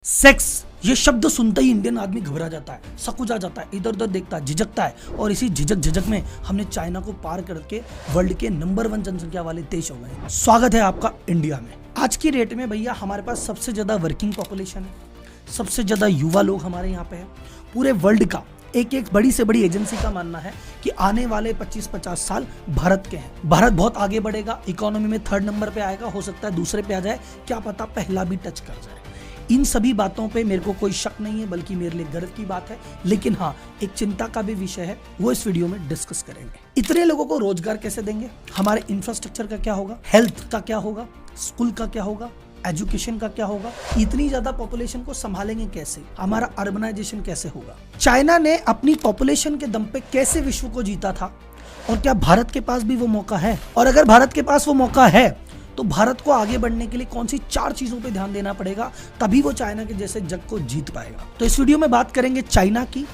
Sex ये शब्द सुनते ही इंडियन आदमी घबरा जाता है, सकुचा जाता है, इधर उधर देखता है, झिझकता है। और इसी झिझक में हमने चाइना को पार करके वर्ल्ड के नंबर 1 जनसंख्या वाले देश हो गए। स्वागत है आपका इंडिया में। आज की डेट में भैया हमारे पास सबसे ज्यादा वर्किंग पॉपुलेशन है, सबसे ज्यादा युवा लोग हमारे यहाँ पे है। पूरे वर्ल्ड का एक बड़ी से बड़ी एजेंसी का मानना है कि आने वाले 25-50 साल भारत के हैं। भारत बहुत आगे बढ़ेगा, इकोनॉमी में 3rd नंबर पे आएगा, हो सकता है दूसरे पे आ जाए, क्या पता पहला भी टच कर जाए। इन सभी बातों पे मेरे को कोई शक नहीं है, बल्कि मेरे लिए गर्व की बात है। लेकिन हाँ, एक चिंता का भी विषय है, वो इस वीडियो में डिस्कस करेंगे। इतने लोगों को रोजगार कैसे देंगे, हमारे इंफ्रास्ट्रक्चर का क्या होगा, हेल्थ का क्या होगा, स्कूल का क्या होगा, एजुकेशन का क्या होगा, इतनी ज्यादा पॉपुलेशन को संभालेंगे कैसे, हमारा अर्बनाइजेशन कैसे होगा। चाइना ने अपनी पॉपुलेशन के दम पे कैसे विश्व को जीता था, और क्या भारत के पास भी वो मौका है? और अगर भारत के पास वो मौका है तो भारत को आगे बढ़ने के लिए कौन सी 4 चीजों पे ध्यान देना पड़ेगा, तभी वो चाइना के जैसे जग को जीत पाएगा। तो इस वीडियो में बात करेंगे चाइना की,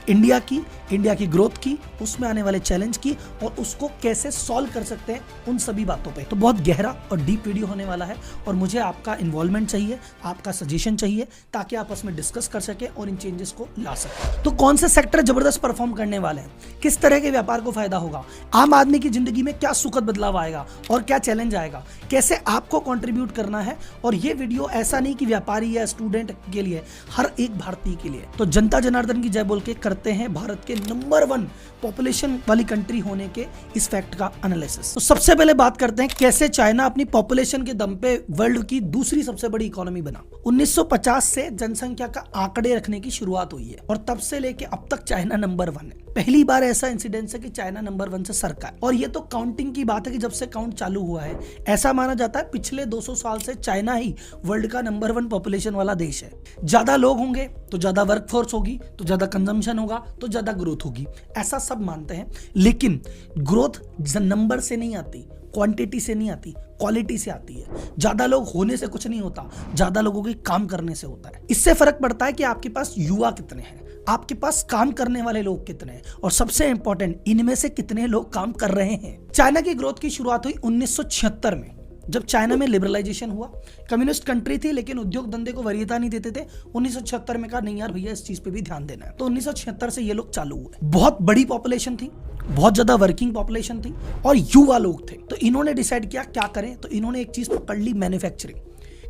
इंडिया की ग्रोथ की, उसमें आने वाले चैलेंज की, और उसको कैसे सॉल्व कर सकते हैं, उन सभी बातों पे। तो बहुत गहरा और डीप वीडियो होने वाला है, और मुझे आपका इन्वॉल्वमेंट चाहिए, आपका सजेशन चाहिए, ताकि आपस में डिस्कस कर सके और इन चेंजेस को ला सके। तो कौन से सेक्टर जबरदस्त परफॉर्म करने वाले हैं, किस तरह के व्यापार को फायदा होगा, आम आदमी की जिंदगी में क्या सुखद बदलाव आएगा और क्या चैलेंज आएगा, कैसे आपको कॉन्ट्रीब्यूट करना है। और ये वीडियो ऐसा नहीं कि व्यापारी या स्टूडेंट के लिए, हर एक भारतीय के लिए। तो जनता जनार्दन की जय बोल के करते हैं भारत के नंबर 1 पॉपुलेशन वाली कंट्री होने के इस फैक्ट का एनालिसिस। तो सबसे पहले बात करते हैं कैसे चाइना अपनी पॉपुलेशन के दम पे वर्ल्ड की दूसरी सबसे बड़ी इकोनॉमी बना। 1950 से जनसंख्या का आंकड़े रखने की शुरुआत हुई है, और तब से लेके अब तक चाइना नंबर 1 है। पहली बार ऐसा इंसिडेंस है कि चाइना नंबर 1 से सरका है। और ये तो काउंटिंग की बात है कि जब से काउंट चालू हुआ है, ऐसा माना जाता है पिछले 200 साल से चाइना ही वर्ल्ड का नंबर 1 पॉपुलेशन वाला देश है। ज्यादा लोग होंगे तो ज्यादा वर्कफोर्स होगी, तो ज्यादा कंजम्पशन होगा, तो ज्यादा ग्रोथ होगी, ऐसा सब मानते हैं। लेकिन ग्रोथ नंबर से नहीं आती, क्वांटिटी से नहीं आती, क्वालिटी से आती है। ज्यादा लोग होने से कुछ नहीं होता, ज्यादा लोगों के काम करने से होता है। इससे फर्क पड़ता है कि आपके पास युवा कितने हैं, आपके पास काम करने वाले लोग कितने हैं, और सबसे इंपॉर्टेंट, इनमें से कितने लोग काम कर रहे हैं। चाइना की ग्रोथ की शुरुआत हुई 1976 में, जब चाइना में लिबरलाइजेशन हुआ। कम्युनिस्ट कंट्री थी, लेकिन उद्योग धंधे को वरीयता नहीं देते थे। 1976 में कहा नहीं यार भैया, इस चीज पे भी ध्यान देना है। तो 1976 से ये लोग चालू हुए। बहुत बड़ी पॉपुलेशन थी, बहुत ज्यादा वर्किंग पॉपुलेशन थी, और युवा लोग थे। तो इन्होंने डिसाइड किया क्या करें, तो इन्होंने एक चीज पकड़ ली, मैन्युफैक्चरिंग,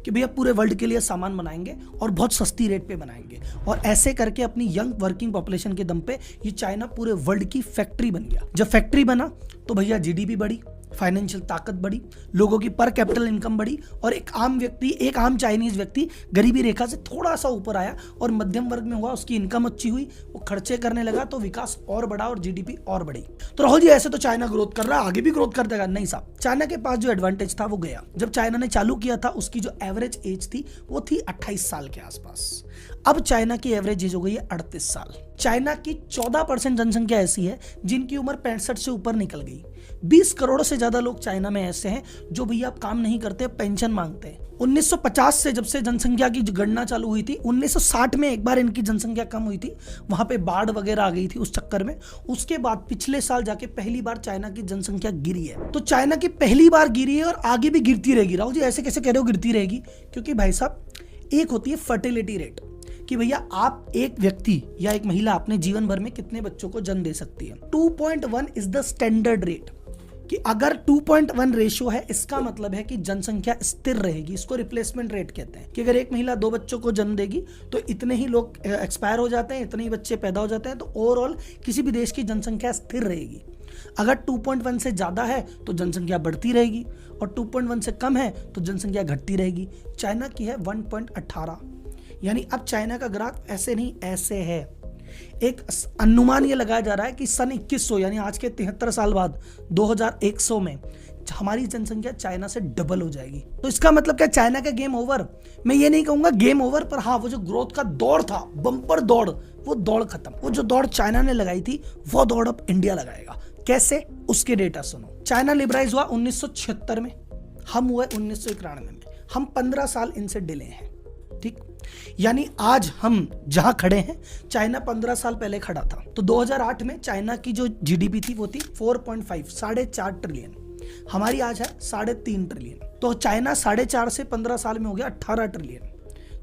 कि भैया पूरे वर्ल्ड के लिए सामान बनाएंगे और बहुत सस्ती रेट पे बनाएंगे। और ऐसे करके अपनी यंग वर्किंग पॉपुलेशन के दम पे ये चाइना पूरे वर्ल्ड की फैक्ट्री बन गया। जब फैक्ट्री बना तो भैया जीडीपी बढ़ी, फाइनेंशियल ताकत बढ़ी, लोगों की पर कैपिटल इनकम बढ़ी, और एक आम चाइनीज व्यक्ति गरीबी रेखा से थोड़ा सा ऊपर आया और मध्यम वर्ग में हुआ, उसकी इनकम अच्छी हुई, वो खर्चे करने लगा, तो विकास और बढ़ा और जीडीपी और बढ़ी। तो राहुल जी, ऐसे तो चाइना ग्रोथ कर रहा है, आगे भी ग्रोथ कर देगा? नहीं साहब, चाइना के पास जो एडवांटेज था वो गया। जब चाइना ने चालू किया था, उसकी जो एवरेज एज थी वो थी 28 साल के आसपास। अब चाइना की एवरेज एज हो गई है 38 साल। चाइना की 14% जनसंख्या ऐसी है जिनकी उम्र 65 से ऊपर निकल गई। 20 करोड़ से ज्यादा लोग चाइना में ऐसे हैं जो भैया अब काम नहीं करते, पेंशन मांगते हैं। 1950 से जब से जनसंख्या की गणना चालू हुई थी, 1960 में एक बार इनकी जनसंख्या कम हुई थी, वहां पे बाढ़ वगैरह आ गई थी उस चक्कर में। उसके बाद पिछले साल जाके पहली बार चाइना की जनसंख्या गिरी है। तो चाइना की पहली बार गिरी है और आगे भी गिरती रहेगी। राहुल जी, ऐसे कैसे कह रहे हो गिरती रहेगी? क्योंकि भाई साहब, एक होती है फर्टिलिटी रेट, कि भैया आप एक व्यक्ति या एक महिला अपने जीवन भर में कितने बच्चों को जन्म दे सकती है। 2.1 इज द स्टैंडर्ड रेट, कि अगर 2.1 रेशियो है, इसका मतलब है कि जनसंख्या स्थिर रहेगी। इसको रिप्लेसमेंट रेट कहते हैं, कि अगर एक महिला 2 बच्चों को जन्म देगी तो इतने ही लोग एक्सपायर हो जाते हैं, इतने ही बच्चे पैदा हो जाते हैं, तो ओवरऑल किसी भी देश की जनसंख्या स्थिर रहेगी। अगर 2.1 से ज्यादा है तो जनसंख्या बढ़ती रहेगी, और 2.1 से कम है तो जनसंख्या घटती रहेगी। चाइना की है 1.18, यानी अब चाइना का ग्राफ ऐसे नहीं ऐसे है। एक अनुमान ये लगाया जा रहा है कि सन 2100, यानी आज के 73 साल बाद 2100 में हमारी जनसंख्या चाइना से डबल हो जाएगी। तो इसका मतलब क्या, चाइना का गेम ओवर? मैं ये नहीं कहूंगा गेम ओवर, पर हाँ, वो जो ग्रोथ का दौड़ था, बम्पर दौड़, वो दौड़ खत्म। वो जो दौड़ चाइना ने लगाई थी, वो दौड़ अब इंडिया लगाएगा। कैसे, उसके डेटा सुनो। चाइना लिबरलाइज हुआ 1976 में, हम हुए 1991 में। हम 15 साल इनसे डिले हैं, ठीक? यानी आज हम जहां खड़े हैं, चाइना 15 साल पहले खड़ा था। तो 2008 में चाइना की जो जीडीपी थी वो थी 4.5, 4.5 ट्रिलियन। हमारी आज है 3.5 ट्रिलियन। तो चाइना 4.5 से 15 साल में हो गया 18 ट्रिलियन।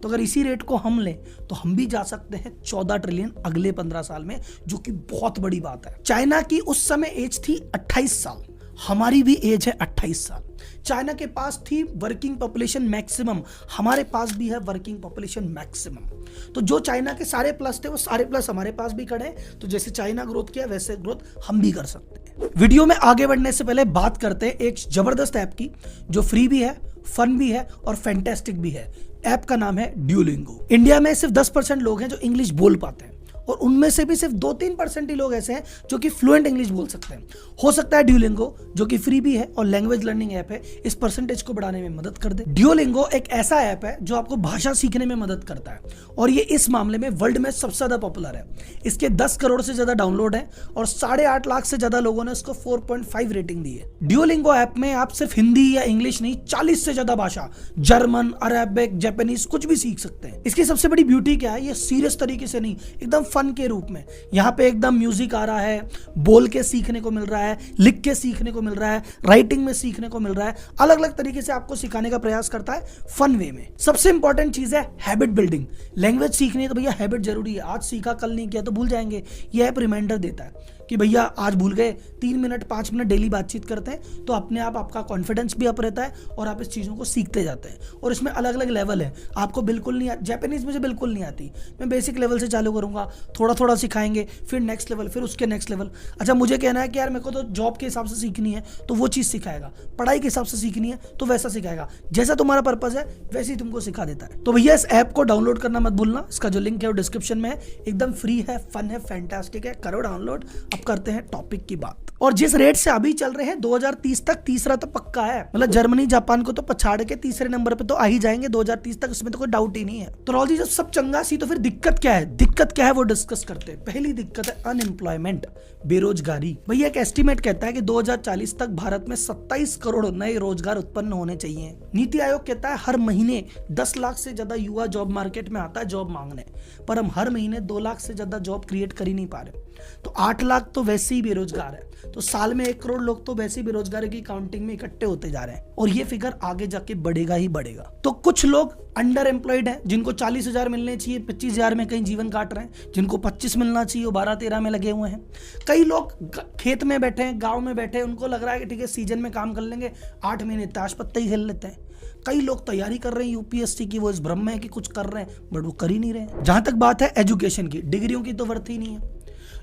तो अगर इसी रेट को हम लें तो हम भी जा सकते हैं 14 ट्रिलियन अगले 15 साल में, जो कि बहुत बड़ी बात है। चाइना की उस समय एज थी 28 साल, हमारी भी एज है 28 साल। चाइना के पास थी वर्किंग पॉपुलेशन मैक्सिमम, हमारे पास भी है वर्किंग पॉपुलेशन मैक्सिमम। तो जो चाइना के सारे प्लस थे वो सारे प्लस हमारे पास भी खड़े हैं। तो जैसे चाइना ग्रोथ किया वैसे ग्रोथ हम भी कर सकते हैं। वीडियो में आगे बढ़ने से पहले बात करते हैं एक जबरदस्त ऐप की जो फ्री भी है, फन भी है और फैंटास्टिक भी है। ऐप का नाम है ड्यूलिंगो। इंडिया में सिर्फ 10% लोग हैं जो इंग्लिश बोल पाते हैं और उनमें से भी सिर्फ 2-3% ही लोग ऐसे हैं जो कि फ्लुएंट इंग्लिश बोल सकते हैं। हो सकता है ड्यूलिंगो जो कि फ्री भी है और लैंग्वेज लर्निंग ऐप है इस परसेंटेज को बढ़ाने में मदद कर दे। ड्यूलिंगो एक ऐसा ऐप है जो आपको भाषा सीखने में मदद करता है और ये इस मामले में वर्ल्ड में सबसे ज्यादा पॉपुलर है। इसके 10 करोड़ से ज्यादा डाउनलोड है और 8.5 लाख से ज्यादा लोगों ने इसको 4.5 रेटिंग दी है। ड्यूलिंगो ऐप में आप सिर्फ हिंदी या इंग्लिश नहीं 40 से ज्यादा भाषा, जर्मन, अरेबिक, जापानीज कुछ भी सीख सकते हैं। इसकी सबसे बड़ी ब्यूटी क्या है, ये सीरियस तरीके से नहीं, एकदम फन के रूप में। यहाँ पे एकदम म्यूजिक आ रहा है, बोल के सीखने को मिल रहा है, लिख के सीखने को मिल रहा है, राइटिंग में सीखने को मिल रहा है। अलग अलग तरीके से आपको सिखाने का प्रयास करता है फन वे में। सबसे इंपॉर्टेंट चीज है हैबिट बिल्डिंग। लैंग्वेज सीखनी है तो भैया हैबिट जरूरी है। आज सीखा कल नहीं किया तो भूल जाएंगे। यह ऐप रिमाइंडर देता है कि भैया आज भूल गए, 3 मिनट 5 मिनट डेली बातचीत करते हैं तो अपने आप आपका कॉन्फिडेंस भी अप रहता है और आप इस चीज़ों को सीखते जाते हैं। और इसमें अलग अलग लेवल है। आपको बिल्कुल नहीं जापानीज मुझे बिल्कुल नहीं आती, मैं बेसिक लेवल से चालू करूंगा, थोड़ा थोड़ा सिखाएंगे, फिर नेक्स्ट लेवल, फिर उसके नेक्स्ट लेवल। अच्छा मुझे कहना है कि यार मेरे को तो जॉब के हिसाब से सीखनी है तो वो चीज़ सिखाएगा, पढ़ाई के हिसाब से सीखनी है तो वैसा सिखाएगा, जैसा तुम्हारा पर्पज है वैसे ही तुमको सिखा देता है। तो भैया इस ऐप को डाउनलोड करना मत भूलना। इसका जो लिंक है वो डिस्क्रिप्शन में है। एकदम फ्री है, फन है, फैंटास्टिक है, करो डाउनलोड। अब करते हैं टॉपिक की बात। और जिस रेट से अभी चल रहे हैं 2030 तक तीसरा तो पक्का है। मतलब जर्मनी जापान को तो पछाड़ के तीसरे नंबर पे तो आ ही जाएंगे 2030 तक, इसमें तो कोई डाउट ही नहीं है। तो राहुल जी जब सब चंगा सी तो फिर दिक्कत क्या है, दिक्कत क्या है वो डिस्कस करते हैं। पहली दिक्कत है अनएम्प्लॉयमेंट, बेरोजगारी। भैया एक एस्टिमेट कहता है कि 2040 तक भारत में 27 करोड़ नए रोजगार उत्पन्न होने चाहिए। नीति आयोग कहता है हर महीने 10 लाख से ज्यादा युवा जॉब मार्केट में आता है जॉब मांगने, पर हम हर महीने 2 लाख से ज्यादा जॉब क्रिएट कर ही नहीं पा रहे। तो 8 लाख तो वैसे ही बेरोजगार है, तो साल में 1 करोड़ लोग तो वैसे ही बेरोजगारी की काउंटिंग में इकट्ठे होते जा रहे हैं और ये फिगर आगे जाके बढ़ेगा ही बढ़ेगा। तो कुछ लोग अंडर एम्प्लॉयड हैं जिनको 40,000 मिलने चाहिए, 25,000 में कहीं जीवन काट रहे हैं। जिनको 25 मिलना चाहिए वो 12-13 में लगे हुए हैं। कई लोग खेत में बैठे हैं, गाँव में बैठे हैं, उनको लग रहा है कि ठीक है सीजन में काम कर लेंगे, 8 महीने ताश पत्ता ही खेल लेते हैं। कई लोग तैयारी कर रहे हैं यूपीएससी की, वो इस भ्रम में है कि कुछ कर रहे हैं बट वो कर ही नहीं रहे। जहां तक बात है एजुकेशन की, डिग्रियों की तो वर्थ ही नहीं है।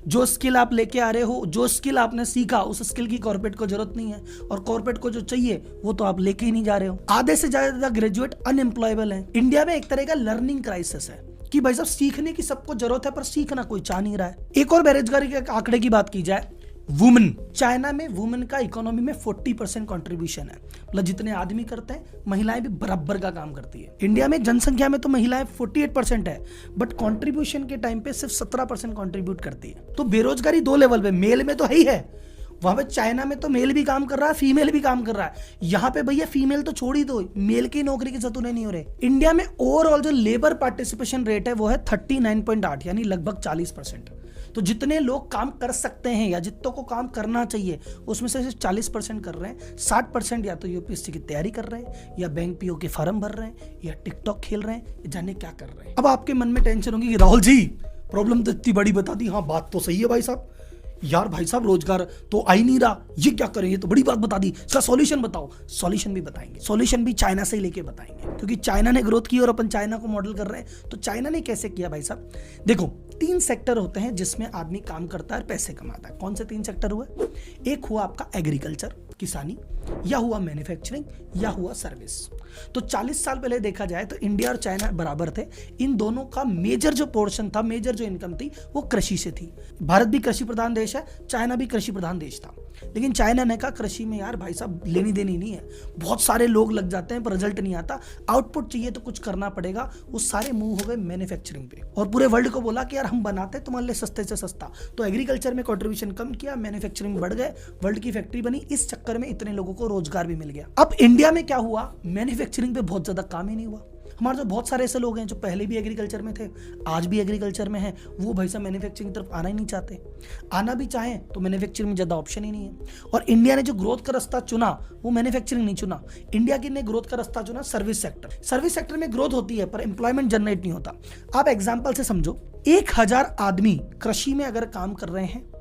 जो स्किल आप लेके आ रहे हो, जो स्किल आपने सीखा, उस स्किल की कॉर्पोरेट को जरूरत नहीं है और कॉर्पोरेट को जो चाहिए वो तो आप लेके ही नहीं जा रहे हो। आधे से ज्यादा ग्रेजुएट अनएम्प्लॉयबल है। इंडिया में एक तरह का लर्निंग क्राइसिस है कि भाई साहब सीखने की सबको जरूरत है पर सीखना कोई चाह नहीं रहा है। एक और बेरोजगारी के आंकड़े की बात की जाए, वुमेन, चाइना में वुमेन का इकोनॉमी में 40% कंट्रीब्यूशन है। मतलब जितने आदमी करते हैं महिलाएं भी बराबर का काम करती है। इंडिया में जनसंख्या में तो महिलाएं 48% है बट कंट्रीब्यूशन के टाइम पे सिर्फ 17% कंट्रीब्यूट करती है। तो बेरोजगारी 2 लेवल पे, मेल में तो है ही है, वहां पे चाइना में तो मेल भी काम कर रहा है, फीमेल भी काम कर रहा है। यहाँ पे भैया फीमेल तो छोड़ ही दो, मेल की नौकरी की जरूरत नहीं हो रही। इंडिया में ओवरऑल जो लेबर पार्टिसिपेशन रेट है वो है 39.8 यानी लगभग 40%। तो जितने लोग काम कर सकते हैं या जितनों को काम करना चाहिए उसमें से सिर्फ 40% कर रहे हैं। 60% या तो यूपीएससी की तैयारी कर रहे हैं या बैंक पीओ के फॉर्म भर रहे हैं या टिकटॉक खेल रहे हैं, जाने क्या कर रहे हैं। अब आपके मन में टेंशन होगी कि राहुल जी प्रॉब्लम तो इतनी बड़ी बता दी। हाँ बात तो सही है भाई साहब, यार भाई साहब रोजगार तो आ ही नहीं रहा, ये क्या करें, ये तो बड़ी बात बता दी, इसका सॉल्यूशन बताओ। सॉल्यूशन भी बताएंगे, सॉल्यूशन भी चाइना से ही लेके बताएंगे क्योंकि चाइना ने ग्रोथ की और अपन चाइना को मॉडल कर रहे हैं। तो चाइना ने कैसे किया भाई साहब, देखो 3 सेक्टर होते हैं जिसमें आदमी काम करता है, पैसे कमाता है। कौन से 3 सेक्टर हुए? एक हुआ आपका एग्रीकल्चर, किसानी, या हुआ मैन्युफैक्चरिंग, या हुआ सर्विस। तो 40 साल पहले देखा जाए तो इंडिया और चाइना बराबर थे। इन दोनों का मेजर जो पोर्शन था, मेजर जो इनकम थी वो कृषि से थी। भारत भी कृषि प्रधान देश है, चाइना भी कृषि प्रधान देश था। लेकिन चाइना ने कहा कृषि में यार भाई साहब लेनी देनी नहीं है, बहुत सारे लोग लग जाते हैं पर रिजल्ट नहीं आता, आउटपुट चाहिए तो कुछ करना पड़ेगा। वो सारे मूव हो गए मैन्युफैक्चरिंग पे और पूरे वर्ल्ड को बोला कि यार हम बनाते हैं तुम्हारे लिए सस्ते से सस्ता। तो एग्रीकल्चर में कंट्रीब्यूशन कम किया, मैन्युफैक्चरिंग बढ़ गए, वर्ल्ड की फैक्ट्री बनी, इस चक्कर में इतने लोगों को रोजगार भी मिल गया। अब इंडिया में क्या हुआ, मैन्युफैक्चरिंग पे बहुत ज्यादा काम ही नहीं हुआ। हमारे जो बहुत सारे ऐसे लोग हैं जो पहले भी एग्रीकल्चर में थे, आज भी एग्रीकल्चर में हैं, वो भाई साहब मैन्युफैक्चरिंग की तरफ आना ही नहीं चाहते। आना भी चाहें तो मैन्युफैक्चरिंग में ज़्यादा ऑप्शन ही नहीं है। और इंडिया ने जो ग्रोथ का रास्ता चुना वो मैन्युफैक्चरिंग नहीं चुना। इंडिया की ने ग्रोथ का रास्ता चुना सर्विस सेक्टर। सर्विस सेक्टर में ग्रोथ होती है पर एम्प्लॉयमेंट जनरेट नहीं होता। आप एग्जाम्पल से समझो, 1000 आदमी कृषि में अगर काम कर रहे हैं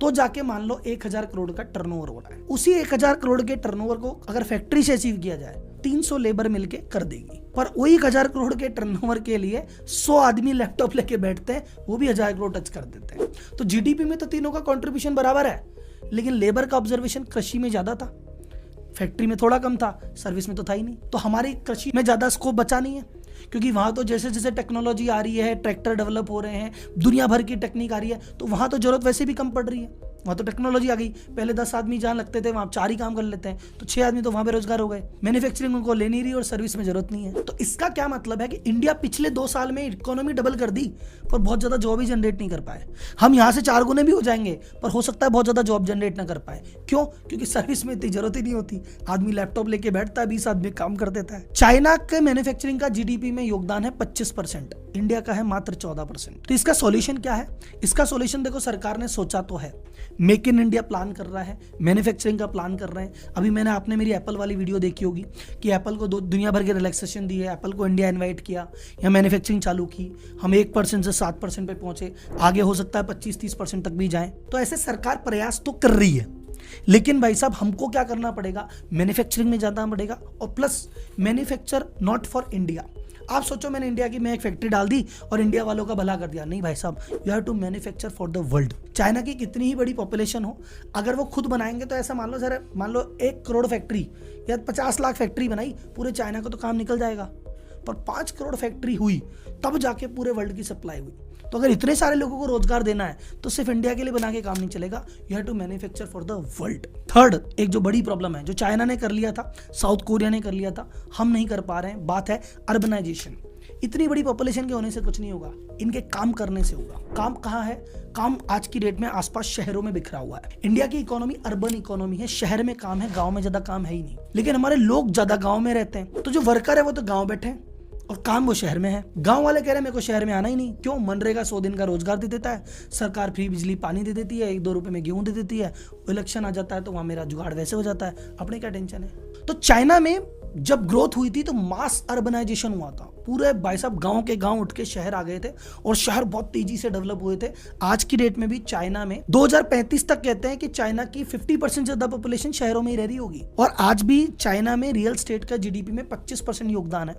तो जाके मान लो 1000 करोड़ का टर्नओवर हो रहा है। उसी 1000 करोड़ के टर्नओवर को अगर फैक्ट्री से अचीव किया जाए 300 लेबर मिलके कर देगी। पर वही 1000 करोड़ के टर्नओवर के लिए 100 आदमी लैपटॉप लेके बैठते हैं, वो भी 1000 करोड़ टच कर देते हैं। तो जीडीपी में तो तीनों का कंट्रीब्यूशन बराबर है, लेकिन लेबर का ऑब्जर्वेशन कृषि में ज्यादा था, फैक्ट्री में थोड़ा कम था, सर्विस में तो था ही नहीं। तो हमारी कृषि में ज्यादा स्कोप बचा नहीं है, क्योंकि वहां तो जैसे जैसे टेक्नोलॉजी आ रही है, ट्रैक्टर डेवलप हो रहे हैं, दुनिया भर की टेक्निक आ रही है, तो वहां तो जरूरत वैसे भी कम पड़ रही है। वहां तो टेक्नोलॉजी आ गई। पहले 10 आदमी जहां लगते थे वहां 4 ही काम कर लेते हैं, तो 6 आदमी तो वहां बेरोजगार हो गए। मैन्युफैक्चरिंग उनको ले नहीं रही और सर्विस में जरूरत नहीं है। तो इसका क्या मतलब है कि इंडिया पिछले 2 साल में इकोनॉमी डबल कर दी पर बहुत ज्यादा जॉब ही जनरेट नहीं कर पाए। हम यहाँ से 4 गुने भी हो जाएंगे पर हो सकता है बहुत ज्यादा जॉब जनरेट ना कर पाए। क्यों? क्योंकि सर्विस में इतनी जरूरत ही नहीं होती। आदमी लैपटॉप लेके बैठता है, 20 आदमी काम कर देता है। चाइना के मैन्युफैक्चरिंग का जीडीपी में योगदान है 25%, इंडिया का है मात्र 14%। तो इसका सॉल्यूशन क्या है? इसका सॉल्यूशन देखो, सरकार ने सोचा तो है, मेक इन इंडिया प्लान कर रहा है, मैन्युफैक्चरिंग का प्लान कर रहे हैं। अभी मैंने आपने मेरी एप्पल वाली वीडियो देखी होगी कि एप्पल को दुनिया भर के रिलैक्सेशन दी है, एप्पल को इंडिया इनवाइट किया, या मैन्युफैक्चरिंग चालू की, हम 1% से 7% पे पहुंचे, आगे हो सकता है 25-30% तक भी जाएं। तो ऐसे सरकार प्रयास तो कर रही है, लेकिन भाई साहब हमको क्या करना पड़ेगा? मैन्युफैक्चरिंग में जाना पड़ेगा, और plus manufacture not for India. आप सोचो मैंने इंडिया की मैं एक फैक्ट्री डाल दी और इंडिया वालों का भला कर दिया, नहीं भाई साहब, you have to manufacture for the world. China की कितनी ही बड़ी पॉपुलेशन हो, अगर वो खुद बनाएंगे तो ऐसा मान लो सर, मान लो 1 करोड़ फैक्ट्री या 50 लाख फैक्ट्री बनाई, पूरे चाइना को तो काम निकल जाएगा। पर 5 करोड़ फैक्ट्री हुई तब जाके पूरे वर्ल्ड की सप्लाई हुई। तो अगर इतने सारे लोगों को रोजगार देना है तो सिर्फ इंडिया के लिए बना के काम नहीं चलेगा, you have to manufacture for the world. Third, एक जो बड़ी प्रॉब्लम है, जो चाइना ने कर लिया था, साउथ कोरिया ने कर लिया था, हम नहीं कर पा रहे हैं, बात है अर्बनाइजेशन। इतनी बड़ी पॉपुलेशन के होने से कुछ नहीं होगा, इनके काम करने से होगा। काम कहाँ है? काम आज की डेट में आसपास शहरों में बिखरा हुआ है। इंडिया की इकोनॉमी अर्बन इकोनॉमी है, शहर में काम है, गांव में ज्यादा काम है ही नहीं। लेकिन हमारे लोग ज्यादा गांव में रहते हैं, तो जो वर्कर है वो तो गांव बैठे हैं और काम वो शहर में है। गांव वाले कह रहे हैं मेरे को शहर में आना ही नहीं। क्यों? मनरेगा 100 दिन का रोजगार दे देता है, सरकार फ्री बिजली पानी दे देती है, 1-2 रुपए में गेहूं दे देती है, इलेक्शन आ जाता है तो वहां मेरा जुगाड़ वैसे हो जाता है, अपने क्या टेंशन है। तो चाइना में जब ग्रोथ हुई थी तो मास अर्बनाइजेशन हुआ था, पूरे भाई साहब गांव के गांव उठ के शहर आ गए थे और शहर बहुत तेजी से डेवलप हुए थे। आज की डेट में भी चाइना में 2035 तक कहते हैं कि चाइना की 50% ज्यादा पॉपुलेशन शहरों में ही रह रही होगी। और आज भी चाइना में रियल स्टेट का जीडीपी में 25% योगदान है।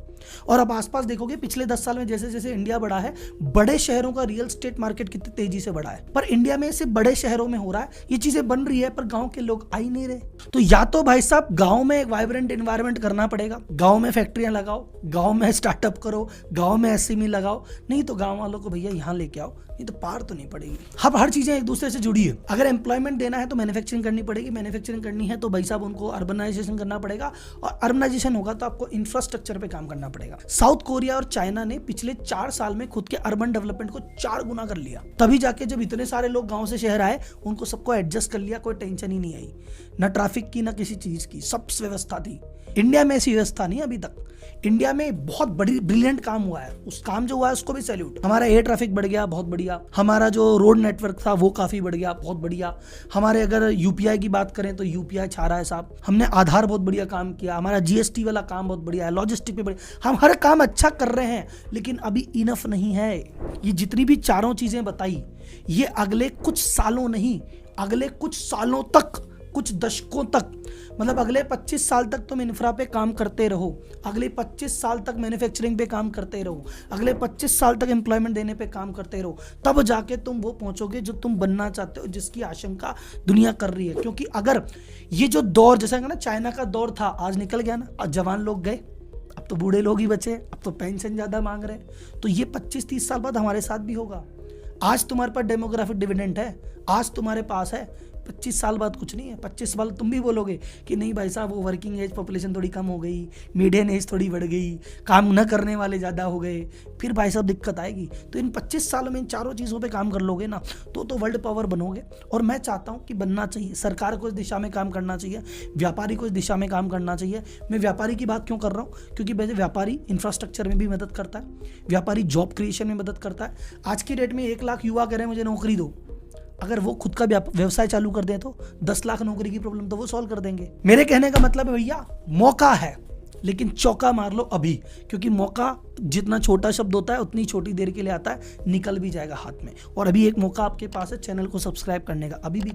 और अब आसपास देखोगे पिछले 10 साल में जैसे जैसे इंडिया बढ़ा है, बड़े शहरों का रियल स्टेट मार्केट कितनी तेजी से बढ़ा है। पर इंडिया में सिर्फ बड़े शहरों में हो रहा है, ये चीजें बन रही है पर गांव के लोग आ ही नहीं रहे। तो या तो भाई साहब गांव में एक वाइब्रेंट एनवायरनमेंट करना पड़ेगा, गांव में फैक्ट्रियां लगाओ, गांव में स्टार्टअप करो, गांव में एसएमई लगाओ, नहीं तो गांव वालों को भैया यहाँ लेके आओ, नहीं तो पार तो नहीं पड़ेगी। अब हर चीजें एक दूसरे से जुड़ी है। अगर एम्प्लॉयमेंट देना है तो मैन्युफैक्चरिंग करनी पड़ेगी, मैन्युफैक्चरिंग करनी है तो भाई साहब उनको अर्बनाइजेशन करना पड़ेगा, और अर्बनाइजेशन होगा तो आपको इंफ्रास्ट्रक्चर पे काम करना पड़ेगा। साउथ कोरिया और चाइना ने पिछले 4 साल में खुद के अर्बन डेवलपमेंट को 4 गुना कर लिया। तभी जाके जब इतने सारे लोग गांव से शहर आए, उनको सबको एडजस्ट कर लिया, कोई टेंशन ही नहीं आई, ना ट्रैफिक की ना किसी चीज की, सब व्यवस्था थी। इंडिया में ऐसी व्यवस्था नहीं अभी तक। इंडिया में बहुत बड़ी ब्रिलियंट काम हुआ है, उस काम जो हुआ है उसको भी सैल्यूट। हमारा एयर ट्रैफिक बढ़ गया, बहुत बढ़िया। हमारा जो रोड नेटवर्क था वो काफी बढ़ गया, बहुत बढ़िया। हमारे अगर यूपीआई की बात करें तो यूपीआई छा रहा है साहब। हमने आधार बहुत बढ़िया काम किया, हमारा जीएसटी वाला काम बहुत बढ़िया है, लॉजिस्टिक पे बढ़िया, हम हर काम अच्छा कर रहे हैं। लेकिन अभी इनफ नहीं है। ये जितनी भी चारों चीजें बताई, ये अगले कुछ सालों नहीं, अगले कुछ सालों तक, कुछ दशकों तक, मतलब अगले 25 साल तक तुम इंफ्रा पे काम करते रहो, अगले 25 साल तक मैन्युफैक्चरिंग पे काम करते रहो, अगले 25 साल तक एम्प्लॉयमेंट देने पे काम करते रहो, तब जाके तुम वो पहुंचोगे जो तुम बनना चाहते हो, जिसकी आशंका दुनिया कर रही है। क्योंकि अगर ये जो दौर, जैसा ना चाइना का दौर था, आज निकल गया ना, आज जवान लोग गए, अब तो बूढ़े लोग ही बचे, अब तो पेंशन ज्यादा मांग रहे हैं। तो ये 25-30 साल बाद हमारे साथ भी होगा। आज तुम्हारे पास डेमोग्राफिक डिविडेंड है, आज तुम्हारे पास है 25 साल बाद कुछ नहीं है। 25 साल तुम भी बोलोगे कि नहीं भाई साहब वो वर्किंग एज पॉपुलेशन थोड़ी कम हो गई, मीडियन एज थोड़ी बढ़ गई, काम न करने वाले ज़्यादा हो गए, फिर भाई साहब दिक्कत आएगी। तो इन 25 सालों में इन चारों चीज़ों पे काम कर लोगे ना तो वर्ल्ड पावर बनोगे। और मैं चाहता हूँ कि बनना चाहिए। सरकार को इस दिशा में काम करना चाहिए, व्यापारी को इस दिशा में काम करना चाहिए। मैं व्यापारी की बात क्यों कर रहा हूँ? क्योंकि वैसे व्यापारी इंफ्रास्ट्रक्चर में भी मदद करता है, व्यापारी जॉब क्रिएशन में मदद करता है। आज की डेट में 1 लाख युवा कह रहे हैं मुझे नौकरी दो, अगर वो खुद का व्यवसाय चालू कर दें तो 10 लाख नौकरी की प्रॉब्लम तो वो सॉल्व कर देंगे। मेरे कहने का मतलब है भैया, मौका है लेकिन चौका मार लो अभी, क्योंकि मौका जितना छोटा शब्द होता है उतनी छोटी देर के लिए आता है, निकल भी जाएगा हाथ में। और अभी एक मौका आपके पास है चैनल को सब्सक्राइब करने का, अभी भी